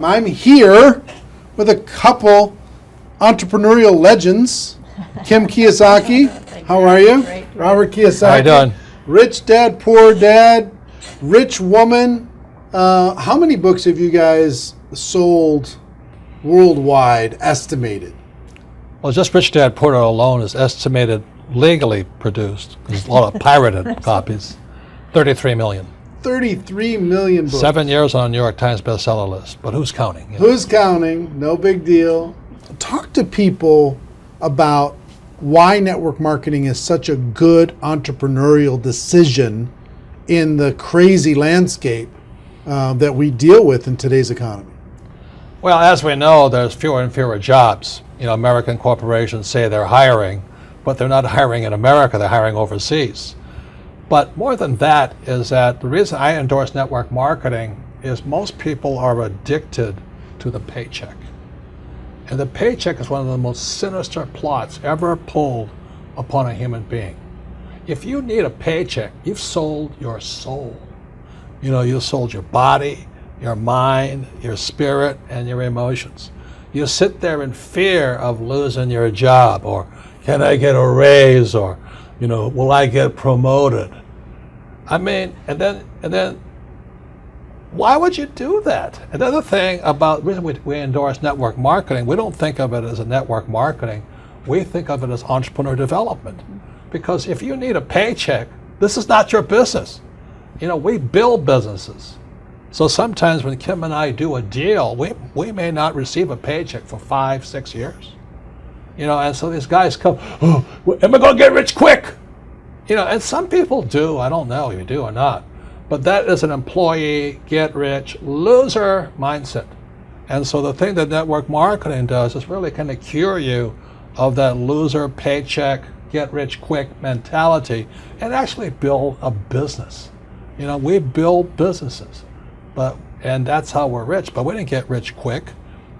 I'm here with a couple entrepreneurial legends. Kim Kiyosaki, how are you? Great. Robert Kiyosaki. How you doing? Rich Dad, Poor Dad, Rich Woman. How many books have you guys sold worldwide, estimated? Well, just Rich Dad Poor Dad alone is estimated legally produced. There's a lot of pirated copies. 33 million. 33 million books. 7 years on a New York Times bestseller list. But who's counting? You know? Who's counting? No big deal. Talk to people about why network marketing is such a good entrepreneurial decision in the crazy landscape that we deal with in today's economy. Well, as we know, there's fewer and fewer jobs. You know, American corporations say they're hiring, but they're not hiring in America, they're hiring overseas. But more than that is that the reason I endorse network marketing is most people are addicted to the paycheck. And the paycheck is one of the most sinister plots ever pulled upon a human being. If you need a paycheck, you've sold your soul. You know, you've sold your body, your mind, your spirit, and your emotions. You sit there in fear of losing your job, or can I get a raise, or, you know, will I get promoted? I mean, and then why would you do that? Another thing about the reason we endorse network marketing, we don't think of it as a network marketing, we think of it as entrepreneur development. Because if you need a paycheck, this is not your business. You know, we build businesses. So sometimes when Kim and I do a deal, we may not receive a paycheck for 5-6 years. You know, and so these guys come, oh, am I going to get rich quick? You know, and some people do, I don't know if you do or not, but that is an employee, get rich, loser mindset. And so the thing that network marketing does is really kind of cure you of that loser paycheck, get rich quick mentality and actually build a business. You know, we build businesses, and that's how we're rich, but we didn't get rich quick,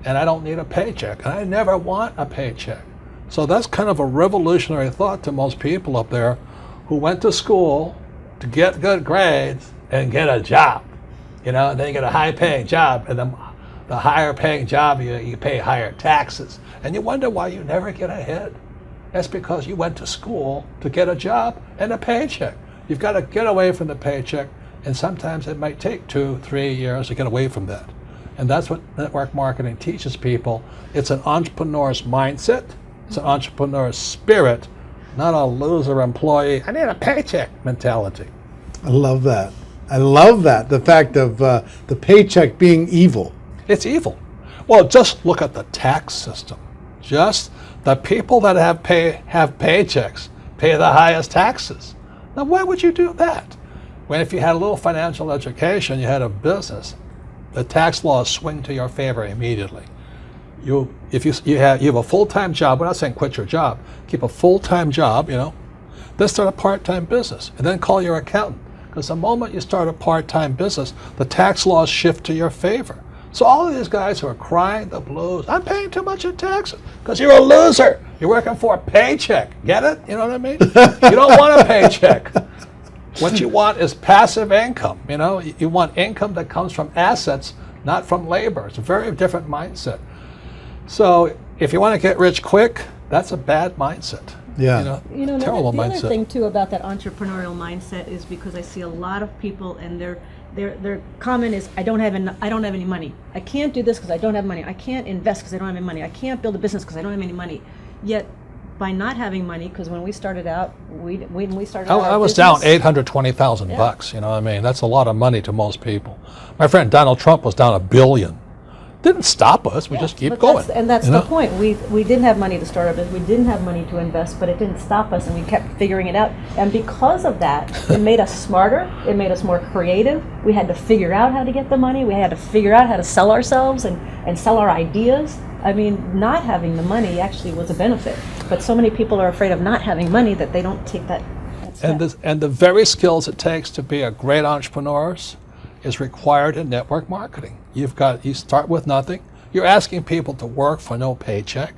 and I don't need a paycheck, and I never want a paycheck. So that's kind of a revolutionary thought to most people up there who went to school to get good grades and get a job, you know, and then you get a high-paying job, and then the higher-paying job, you pay higher taxes, and you wonder why you never get ahead. That's because you went to school to get a job and a paycheck. You've got to get away from the paycheck, and sometimes it might take 2-3 years to get away from that. And that's what network marketing teaches people. It's an entrepreneur's mindset, it's an entrepreneur's spirit, not a loser employee, I need a paycheck mentality. I love that. I love that, the fact of the paycheck being evil. It's evil. Well, just look at the tax system. Just the people that have paychecks pay the highest taxes. Now, why would you do that? When if you had a little financial education, you had a business, the tax laws swing to your favor immediately. If you have a full-time job, we're not saying quit your job, keep a full-time job, you know, then start a part-time business, and then call your accountant. Because the moment you start a part-time business, the tax laws shift to your favor. So all of these guys who are crying the blues, I'm paying too much in taxes, because you're a loser. You're working for a paycheck. Get it? You know what I mean? You don't want a paycheck. What you want is passive income. You know, you want income that comes from assets, not from labor. It's a very different mindset. So if you want to get rich quick, that's a bad mindset. Yeah. You know, terrible the mindset. other thing too about that entrepreneurial mindset is because I see a lot of people and their comment is I don't have any money. I can't do this because I don't have money. I can't invest because I don't have any money. I can't build a business because I don't have any money. Yet by not having money, because when we started out, I was down $820,000 bucks. You know what I mean? That's a lot of money to most people. My friend Donald Trump was down $1 billion. Didn't stop us. We just keep going. That's the point. We didn't have money to start our business. We didn't have money to invest, but it didn't stop us, and we kept figuring it out. And because of that, it made us smarter. It made us more creative. We had to figure out how to get the money. We had to figure out how to sell ourselves and sell our ideas. I mean, not having the money actually was a benefit. But so many people are afraid of not having money that they don't take that step. And the very skills it takes to be a great entrepreneur is required in network marketing. You start with nothing. You're asking people to work for no paycheck,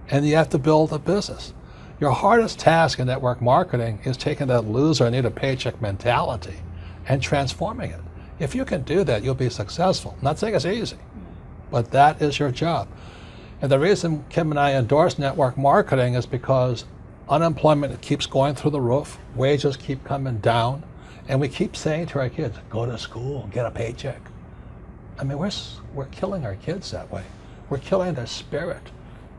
and you have to build a business. Your hardest task in network marketing is taking that loser, need a paycheck mentality and transforming it. If you can do that, you'll be successful. I'm not saying it's easy, but that is your job. And the reason Kim and I endorse network marketing is because unemployment keeps going through the roof, wages keep coming down, and we keep saying to our kids, go to school, get a paycheck. I mean, we're killing our kids that way. We're killing their spirit.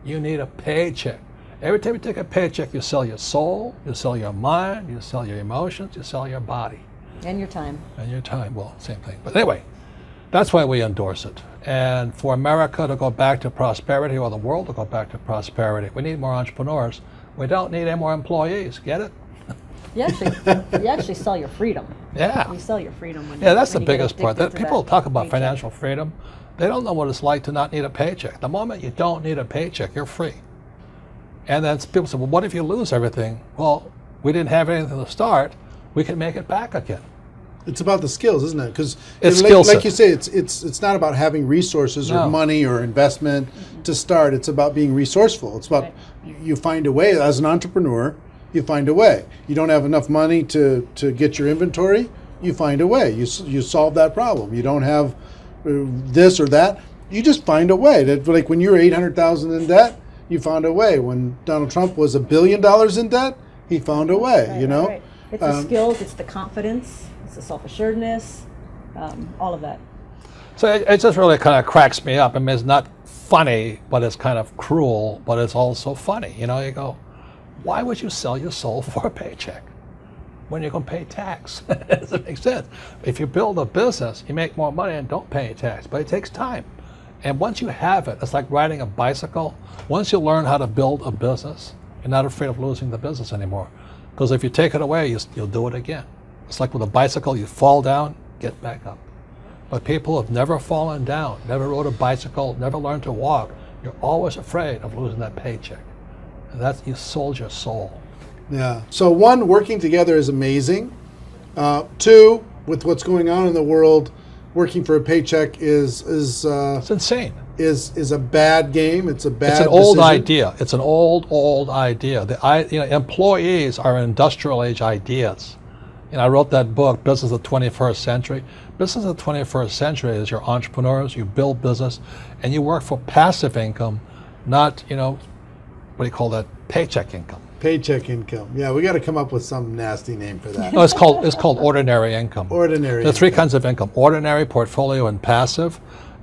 You need a paycheck. Every time you take a paycheck, you sell your soul, you sell your mind, you sell your emotions, you sell your body. And your time. And your time, well, same thing. But anyway, that's why we endorse it. And for America to go back to prosperity, or the world to go back to prosperity, we need more entrepreneurs. We don't need any more employees. Get it? You actually sell your freedom. Yeah. You sell your freedom. When That's when the you get biggest part. addicted to People that talk about paycheck. financial freedom. They don't know what it's like to not need a paycheck. The moment you don't need a paycheck, you're free. And then people say, well, what if you lose everything? Well, we didn't have anything to start. We can make it back again. It's about the skills, isn't it? Because It's like, skill like set. you say, it's not about having resources or No. money or investment to start. It's about being resourceful. It's about Right. you find a way as an entrepreneur. You find a way. You don't have enough money to get your inventory. You find a way. You solve that problem. You don't have this or that. You just find a way. That, like when you're $800,000 in debt, you found a way. When Donald Trump was $1 billion in debt, he found a way. Right, you know. right. It's the skills, it's the confidence, it's the self-assuredness, all of that. So it just really kind of cracks me up. I mean, it's not funny, but it's kind of cruel, but it's also funny. You know, you go, why would you sell your soul for a paycheck when you're going to pay tax? It doesn't make sense. If you build a business, you make more money and don't pay tax, but it takes time. And once you have it, it's like riding a bicycle. Once you learn how to build a business, you're not afraid of losing the business anymore. Because if you take it away, you'll do it again. It's like with a bicycle, you fall down, get back up. But people have never fallen down, never rode a bicycle, never learned to walk. You're always afraid of losing that paycheck. And that's, you sold your soul. Yeah. So one, working together is amazing. Two, with what's going on in the world, working for a paycheck is It's insane. is a bad game. It's a bad. It's an old decision. idea. It's an old idea. Employees are industrial age ideas. I wrote that book, Business of the 21st Century. Business of the 21st Century is your entrepreneurs, you build business, and you work for passive income, not, what do you call that, paycheck income. Paycheck income. Yeah, we got to come up with some nasty name for that. No, it's called ordinary income. Ordinary. There are three kinds of income: ordinary, portfolio, and passive.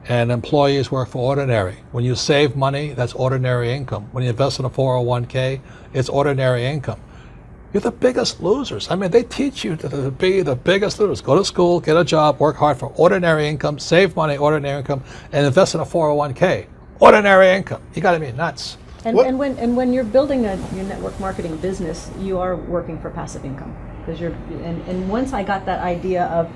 And employees work for ordinary. When you save money, that's ordinary income. When you invest in a 401k, it's ordinary income. You're the biggest losers. I mean, they teach you to be the biggest losers. Go to school, get a job, work hard for ordinary income, save money, ordinary income, and invest in a 401k. Ordinary income. You got to be nuts. And, What- and when you're building your network marketing business, you are working for passive income. Because and once I got that idea of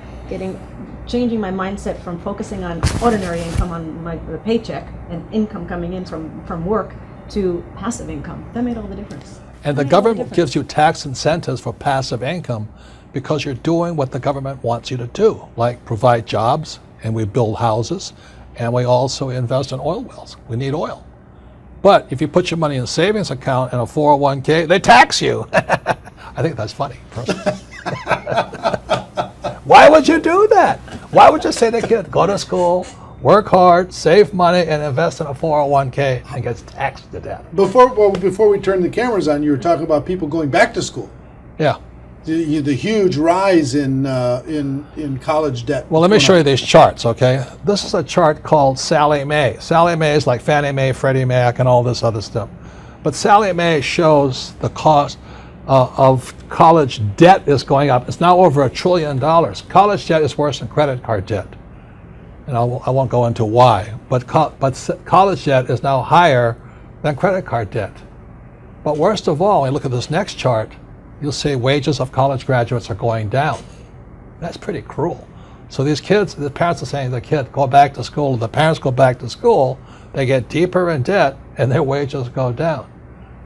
changing my mindset from focusing on ordinary income on the paycheck and income coming in from work to passive income, that made all the difference. And the government gives you tax incentives for passive income because you're doing what the government wants you to do, like provide jobs, and we build houses, and we also invest in oil wells. We need oil. But if you put your money in a savings account and a 401k, they tax you. I think that's funny, personally. Why would you do that? Why would you say to a kid, go to school, work hard, save money, and invest in a 401k and gets taxed to death? Before we turn the cameras on, you were talking about people going back to school. Yeah. The huge rise in college debt. Well, let me show you these charts, okay? This is a chart called Sallie Mae. Sallie Mae is like Fannie Mae, Freddie Mac, and all this other stuff. But Sallie Mae shows the cost of college debt is going up. It's now over $1 trillion. College debt is worse than credit card debt. And I won't go into why. But college debt is now higher than credit card debt. But worst of all, when you look at this next chart, you'll see wages of college graduates are going down. That's pretty cruel. So these kids, the parents are saying to the kid, go back to school. The parents go back to school, they get deeper in debt, and their wages go down.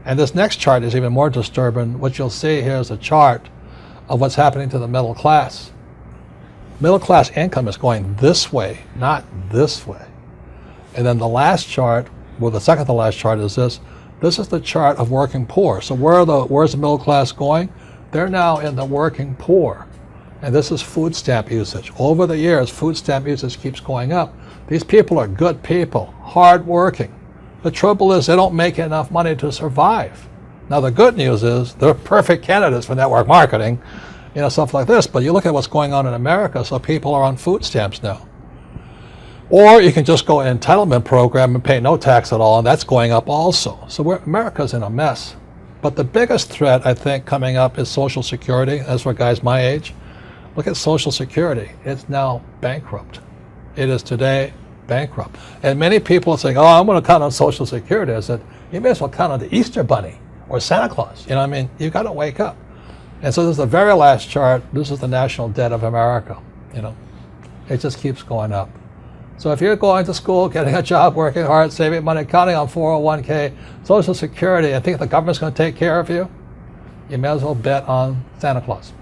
And this next chart is even more disturbing. What you'll see here is a chart of what's happening to the middle class. Middle class income is going this way, not this way. And then the last chart, well, the second to last chart is this. This is the chart of working poor. So where's the middle class going? They're now in the working poor. And this is food stamp usage. Over the years, food stamp usage keeps going up. These people are good people, hardworking. The trouble is they don't make enough money to survive. Now the good news is they're perfect candidates for network marketing, stuff like this. But you look at what's going on in America, so people are on food stamps now. Or you can just go entitlement program and pay no tax at all, and that's going up also. So America's in a mess. But the biggest threat, I think, coming up is Social Security. As for guys my age, look at Social Security. It's now bankrupt. It is today bankrupt. And many people are saying, oh, I'm going to count on Social Security. I said, you may as well count on the Easter Bunny or Santa Claus. You've got to wake up. And so this is the very last chart. This is the national debt of America. It just keeps going up. So if you're going to school, getting a job, working hard, saving money, counting on 401k, Social Security, and think the government's going to take care of you, you may as well bet on Santa Claus.